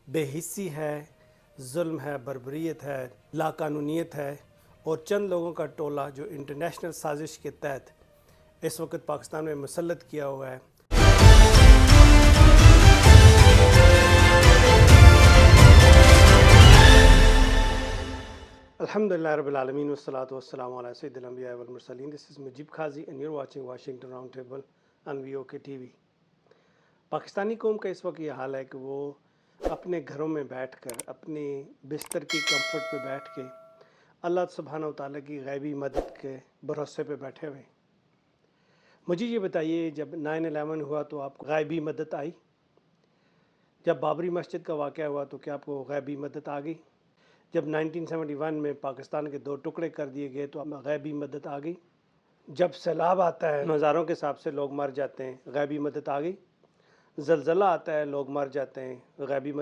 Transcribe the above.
بے حسی ہے، ظلم ہے، بربریت ہے، لاقانونیت ہے اور چند لوگوں کا ٹولہ جو انٹرنیشنل سازش کے تحت اس وقت پاکستان میں مسلط کیا ہوا ہے۔ الحمدللہ رب العالمین والصلاة والسلام علی سید الانبیاء والمرسلین۔ This is Mujeeb Qazi and you're watching Washington Round Table on VOK TV۔ Pakistani قوم کا اس وقت یہ حال ہے کہ وہ اپنے گھروں میں بیٹھ کر اپنی بستر کی کمفرٹ پہ بیٹھ کے اللہ سبحانہ وتعالیٰ کی غیبی مدد کے بھروسے پہ بیٹھے ہوئے۔ مجھے یہ بتائیے، جب 9/11 ہوا تو آپ کو غیبی مدد آئی؟ جب بابری مسجد کا واقعہ ہوا تو کیا آپ کو غیبی مدد آ گئی؟ جب 1971 میں پاکستان کے 2 ٹکڑے کر دیے گئے تو غیبی مدد آ گئی؟ جب سیلاب آتا ہے ہزاروں کے حساب سے لوگ مر جاتے ہیں، غیبی مدد آ گئی؟ زلزلہ آتا ہے لوگ مر جاتے ہیں، غیبی